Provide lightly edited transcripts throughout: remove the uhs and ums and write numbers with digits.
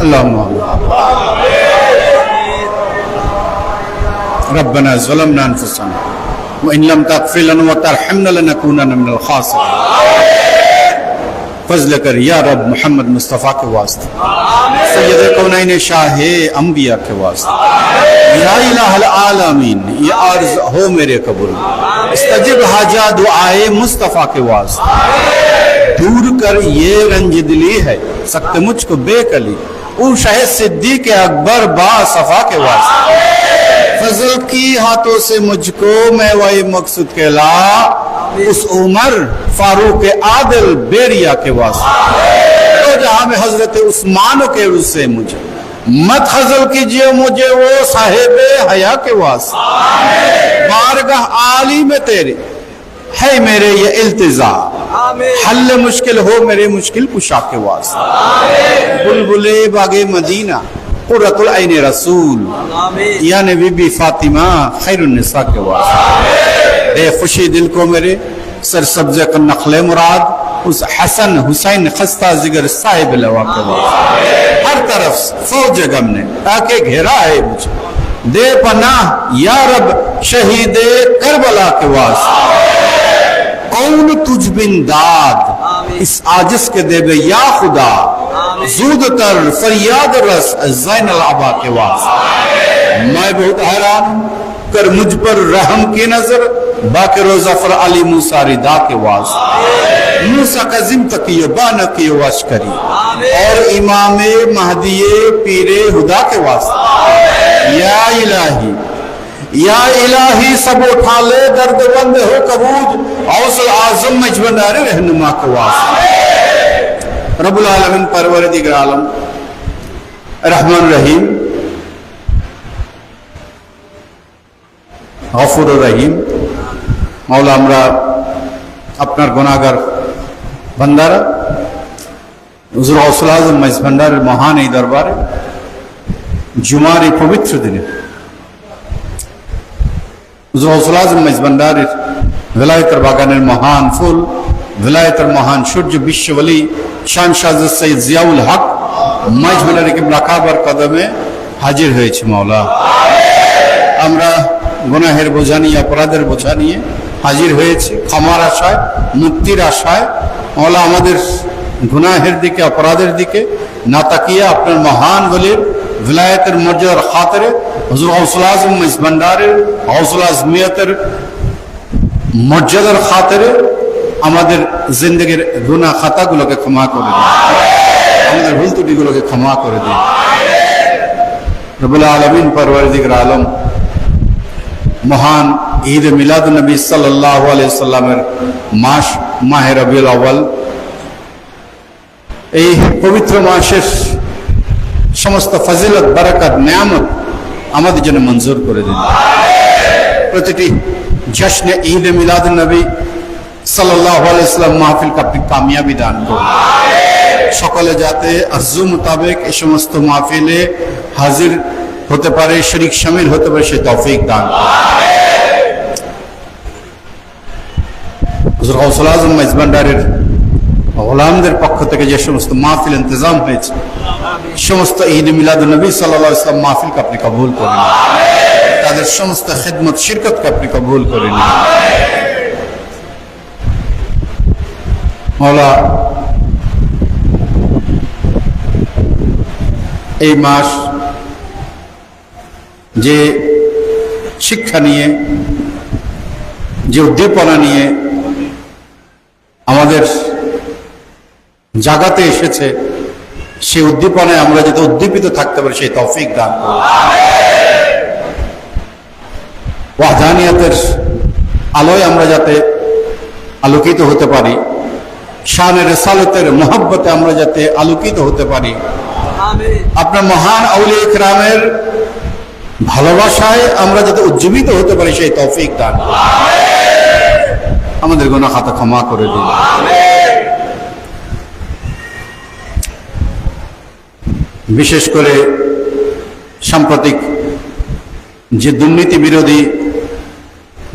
আল্লাহুম্মা ربنا ظلمنا انفسنا وان لم تغفر لنا وترحمنا لنكونن من الخاسرين فضل کر یا رب محمد مصطفیٰ کے واسطے سید کونین شاہ انبیاء کے واسطے یا الہ العالمین یہ عرض ہو میرے قبول استجب حاجہ دعائے مصطفیٰ کے واسطے دور کر یہ رنج دلی ہے سخت مجھ کو بے کلی او شاہ صدیق اکبر با صفا کے واسطے فضل کی ہاتھوں سے مجھ کو میں وہی مقصود کہلا اس عمر فاروق عادل بیریا کے واسطے تو جہاں میں حضرت عثمان کے روز سے مجھے مت خزل کیجئے مجھے وہ صاحب حیا کے واسطے بارگاہ عالی میں تیرے ہے میرے یہ التجا حل مشکل ہو میرے مشکل کشا کے واسطے بلبلے باغ مدینہ قرۃ العین رسول یعنی بی بی فاطمہ خیر النساء کے واسطے دے خوشی دل کو میرے سر سبز نخل مراد اس حسن حسین خستہ زگر صاحب لوا کے واسطے ہر طرف فوج غم نے تاکہ گھیرا ہے مجھے دے پناہ یا رب شہید کربلا کے واسطے کون تجھ بن داد اس عاجز کے دے بے یا خدا زود تر فریاد رس زین العبا کے واسطے میں بہت حیران کر مجھ پر رحم کی نظر باقر و ظفر علی موسیٰ ردا کے واسطے موسیٰ کا ذم تقیہ بانقی واشکری اور امام مہدی پیر خدا کے واسطے یا الہی سب اٹھا لے درد بند ہو کبوج اوصل اعظم مجبنار رہنما کے واسطے رب العالمین پروردگار عالم رحمان رحیم গফুর রহিম মাওলা আমরা আপনার গুনাহগার বান্দারা হুজুর গাউসুল আজম মাইজ ভান্ডারের মহান এই দরবারে জুমার এই পবিত্র দিনে হুজুর গাউসুল আজম মাইজ ভান্ডারের ভিলায়েতের বাগানের মহান ফুল ভিলায়েতের মহান সূর্য বিশ্ববলী শান শাহ সৈয়দ জিয়াউল হক মাইজ ভান্ডারের কিবলা কাবার কদমে হাজির হয়েছে মাওলা আমরা গুনাহের বোঝা নিয়ে অপরাধের বোঝা নিয়ে হাজির হয়েছে ক্ষমার আশায় মুক্তির আশায় মাওলা আমাদের গুনাহের দিকে অপরাধের দিকে না তাকিয়ে আপনার মহান ওলির ভিলায়েতের মর্যাদার খাতিরে হুজুর গাউসুল আজম মাইজ ভান্ডারের গাউসুল আজমিয়তের মর্যাদার খাতিরে আমাদের জিন্দেগির গুনাহ খাতাগুলোকে ক্ষমা করে দিন আমাদের ভুল ত্রুটিগুলোকে ক্ষমা করে দিন রব্বুল আলামিন পরওয়ারদিগার আলম মহান ঈদ মিলাদ নবী সাল্লাল্লাহু আলাইহি সাল্লামের মাস মাহে রবিউল আউয়াল এই পবিত্র মাসের সমস্ত ফজিলত বারাকাত নিয়ামত আমাদের জন্য মঞ্জুর করে দিন প্রতিটি জশ্নে ঈদ মিলাদ নবী সাল্লাল্লাহু আলাইহি সাল্লাম মাহফিলকে আপনি কামিয়াবি দান করুন সকলে যাতে আরজু মোতাবেক এই সমস্ত মাহফিলে হাজির হতে পারে শরীক শামিল হতে পারে সেই তৌফিক দান হুজুর গাউসুল আজম মাইজ ভান্ডারের গোলামদের পক্ষ থেকে যে সমস্ত মাহফিল ইন্তজাম হয়েছে সমস্ত ঈদ মিলাদ নবী সাল্লাল্লাহু আলাইহি ওয়াসাল্লাম মাহফিলকে আপনি কবুল করে নিন তাদের সমস্ত খিদমত শিরকতকে আপনি কবুল করে নিন মাওলা এই মাস যে শিক্ষা নিয়ে যে উদ্দীপনা নিয়ে আমাদের জাগাতে এসেছে সেই উদ্দীপনায় আমরা যাতে উদ্দীপিত থাকতে পারি সেই তৌফিক দান করুন ওয়াহদানিয়াতের আলোয় আমরা যাতে আলোকিত হতে পারি শানে রিসালাতের মহব্বতে আমরা যাতে আলোকিত হতে পারি আপনার মহান আউলিয়া ইকরামের ভালোবাসায় আমরা যাতে উজ্জীবিত হতে পারি সেই তৌফিক দান করুন আমাদের গুনাহ খাতা ক্ষমা করে দিন বিশেষ করে সাম্প্রতিক যে দুর্নীতি বিরোধী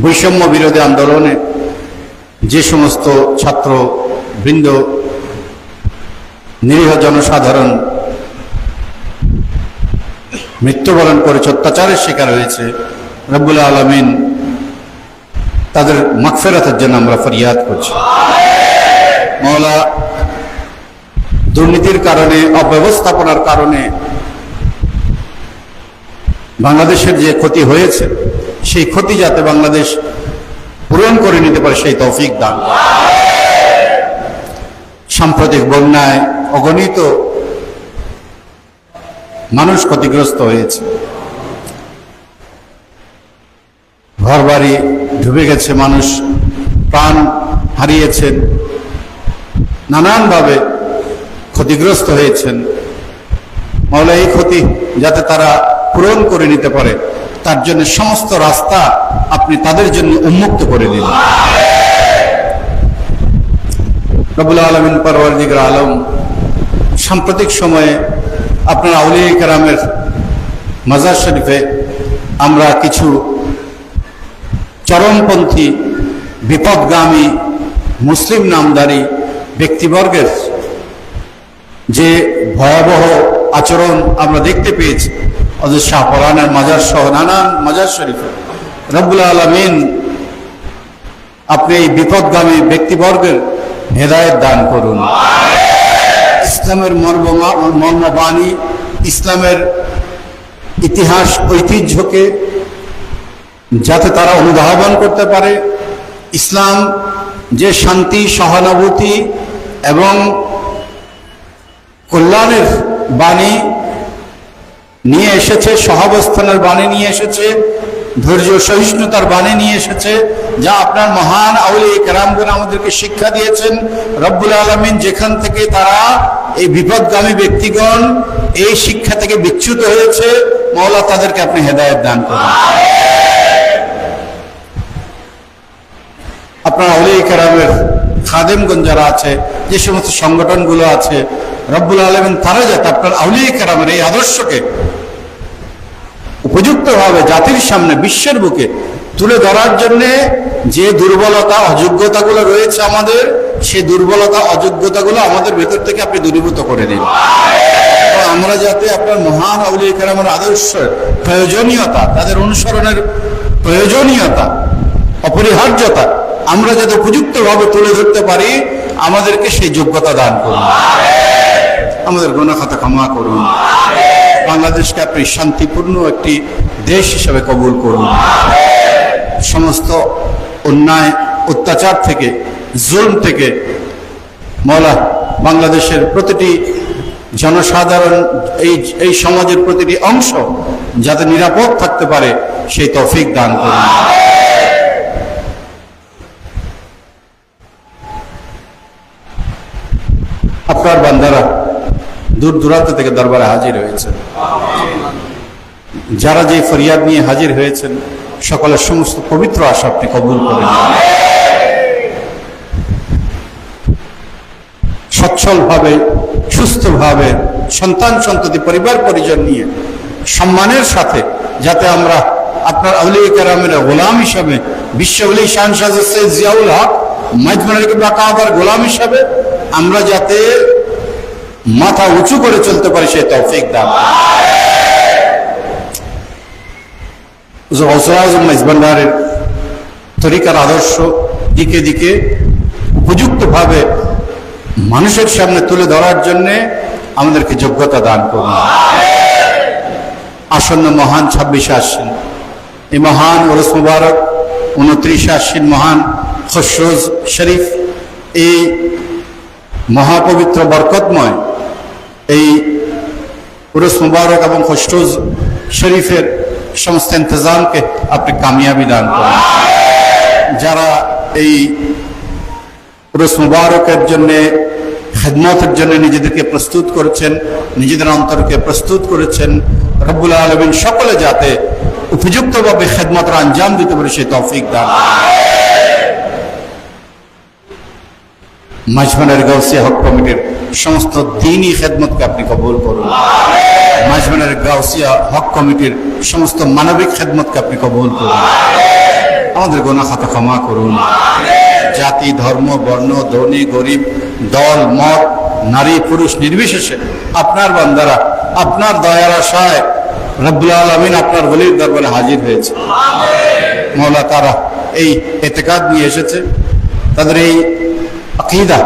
বৈষম্য বিরোধী আন্দোলনে যে সমস্ত ছাত্র বৃন্দ নিরীহ জনসাধারণ মৃত্যুবরণ করেছে, অত্যাচারের শিকার হয়েছে, রব্বুল আলামিন তাদের মাগফিরাতের জন্য আমরা ফরিয়াদ করছি। মাওলা, দুর্নীতির কারণে, অব্যবস্থাপনার কারণে বাংলাদেশের যে ক্ষতি হয়েছে, সেই ক্ষতি যাতে বাংলাদেশ পূরণ করে নিতে পারে সেই তৌফিক দান। সাম্প্রতিক বন্যায় অগণিত মানুষ ক্ষতিগ্রস্ত হয়েছে, ঘরবাড়ি ডুবে গেছে, মানুষ প্রাণ হারিয়েছেন, নানানভাবে ক্ষতিগ্রস্ত হয়েছেন। মাওলা, এই ক্ষতি যাতে তারা পূরণ করে নিতে পারে তার জন্য সমস্ত রাস্তা আপনি তাদের জন্য উন্মুক্ত করে দিন। রব্বুল আলামিন পরওয়ারদিগার আলম, সাম্প্রতিক সময়ে আপনার আউলিয়া কেরামের মাজার শরীফে আমরা কিছু চরমপন্থী, বিপদগামী, মুসলিম নামধারী ব্যক্তিবর্গের যে ভয়াবহ আচরণ আমরা দেখতে পেয়েছি হযরত শাহপরানের মাজার সহ নানান মাজার শরীফে। রব্বুল আলামিন আপনি এই বিপদগামী ব্যক্তিবর্গের হেদায়েত দান করুন। ইসলামের মর্মবাণী, ইসলামের ইতিহাস ঐতিহ্যকে যাতে তারা অনুধাবন করতে পারে, ইসলাম যে শান্তি, সহানুভূতি এবং কল্যাণের বাণী নিয়ে এসেছে, সহাবস্থানের বাণী নিয়ে এসেছে, ধৈর্য সহিষ্ণুতার বাণী নিয়ে এসেছে, যা আপনার মহান আউলিয়া কেরামগণ আমাদেরকে শিক্ষা দিয়েছেন। রব্বুল আলামিন যেখান থেকে তারা এই বিপদগামী ব্যক্তিগণ এই শিক্ষা থেকে বিচ্যুত হয়েছে, মাওলা তাদেরকে আপনি হেদায়েত দান করুন। আপনার আউলিয়া কেরামের খাদেমগণ যারা আছে, যে সমস্ত সংগঠনগুলো আছে, রব্বুল আলামিন তারা যাতে আপনার আউলিয়া কেরামের এই আদর্শকে উপযুক্তভাবে জাতির সামনে, বিশ্বের বুকে তুলে ধরার জন্য যে দুর্বলতা, অযোগ্যতাগুলো রয়েছে আমাদের, সেই দুর্বলতা, অযোগ্যতাগুলো আমাদের ভেতর থেকে আপনি দূরীভূত করে দিন। আমরা যাতে আপনার মহান আউলিয়া কেরামের আদর্শের প্রয়োজনীয়তা, তাদের অনুসরণের প্রয়োজনীয়তা, অপরিহার্যতা আমরা যাতে উপযুক্তভাবে তুলে ধরতে পারি, আমাদেরকে সেই যোগ্যতা দান করুন। আমাদের গুনাহ খাতা ক্ষমা করুন। বাংলাদেশকে আপনি শান্তিপূর্ণ একটি দেশ হিসেবে কবুল করুন। সমস্ত অন্যায়, অত্যাচার থেকে, জুলম থেকে মাওলা বাংলাদেশের প্রতিটি জনসাধারণ, এই সমাজের প্রতিটি অংশ যাতে নিরাপদ থাকতে পারে সেই তৌফিক দান করুন। আপনার বান্দারা দূর দূরান্ত থেকে দরবারে হাজির হয়েছেন, যারা যে ফরিয়াদ নিয়ে হাজির হয়েছেন, সকলের সমস্ত পবিত্র আশা আপনি কবুল করে নিন। সচ্ছলভাবে, সুস্থভাবে, সন্তান সন্ততি, পরিবার পরিজন নিয়ে সম্মানের সাথে যাতে আমরা আপনার আউলিয়া কেরামের গোলাম হিসাবে, বিশ্ব ওলি শাহনশাহ সৈয়দ জিয়াউল হক মাজমুনুল কিবলা কাবার গোলাম হিসাবে আমরা যাতে মাথা উঁচু করে চলতে পারি সেই তৌফিক দান। মেজবান্ডারের তরিকার আদর্শ দিকে দিকে উপযুক্তভাবে মানুষের সামনে তুলে ধরার জন্য আমাদেরকে যোগ্যতা দান করুন। আসন্ন মহান 26 আশ্বিন, এই মহান ওরস মুবারক 29 আশ্বিন মহান খসরোজ শরীফ, এই মহাপবিত্র বরকতময় এই উরুস মুবারক এবং খসরোজ শরীফের সমস্ত ইন্তজামকে আপনি কামিয়াবি দান করুন। যারা এই উরুস মুবারকের জন্য, খেদমতের জন্য নিজেদেরকে প্রস্তুত করেছেন, নিজেদের অন্তরকে প্রস্তুত করেছেন, রব্বুল আলামিন সকলে যাতে উপযুক্তভাবে খেদমতের আঞ্জাম দিতে পারে সেই তৌফিক দান। মাজমানের গাউসিয়া হক কমিটির সমস্ত দ্বীনি খেদমতকে আপনি কবুল করুন। মাজমানের গাউসিয়া হক কমিটির সমস্ত মানবিক খেদমতকে আপনি কবুল করুন। আমাদের গুনাহ খাতা ক্ষমা করুন। জাতি, ধর্ম, বর্ণ, ধনী, গরিব, দল, মত, নারী, পুরুষ নির্বিশেষে আপনার বান্দারা আপনার দয়ার আশায় রব্বুল আলামিন আপনার ওলির দরবারে হাজির হয়েছে। মওলা তারা এই ইতিকাদ নিয়ে এসেছে, তাদের এই আকীদা,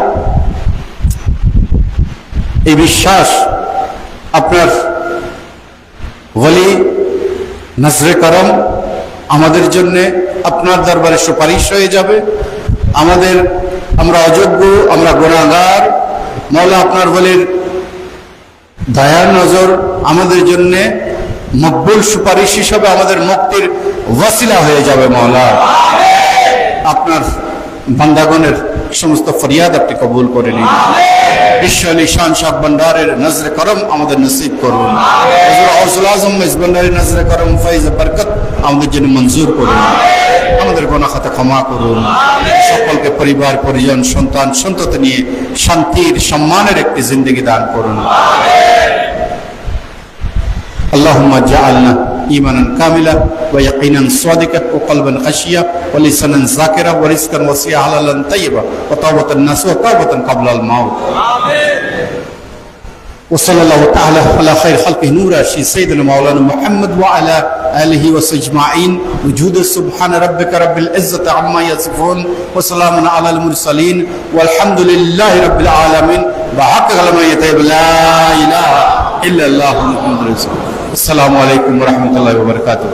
এই বিশ্বাস আপনার ওলি নজরে করম আমাদের জন্য আপনার দরবারে সুপারিশ হয়ে যাবে। আমরা অযোগ্য, আমরা গুনাহগার, মওলা আপনার ওলির দয়ার নজর আমাদের জন্য মকবুল সুপারিশ হিসাবে আমাদের মুক্তির ওয়াসিলা হয়ে যাবে। মওলা আপনার বান্দাগণের সমস্ত ফরিয়াদ আপনি কবুল করে নিন। বিশ্ব আলী শান শাহ ভান্ডারের নজরে করম আমাদের নসিব করুন। হুজুর গৌসুল আজম ভান্ডারের নজরে করম ফয়জ বরকত আমাদের জন্য মঞ্জুর করুন। আমাদের গুনাহ খাতা ক্ষমা করুন। সকলকে পরিবার পরিজন সন্তান সন্ততি নিয়ে শান্তির সম্মানের একটি জিন্দেগি দান করুন। اللهم اجعلنا إيمانا كاملا ويقينا صادقا وقلبا خشيا ولسانا ذاكرا ورزقا وسعا حلالا طيبا وتوبة نصوحا وتوبة قبل الموت. وصلى الله تعالى على خير خلقه نورا سيدنا مولانا محمد وعلى آله وصحبه أجمعين. وجود سبحان ربك رب العزة عما يصفون وسلام على المرسلين والحمد لله رب العالمين. بحق كلمة طيبة لا إله إلا الله محمد رسول الله. السلام عليكم ورحمة الله وبركاته.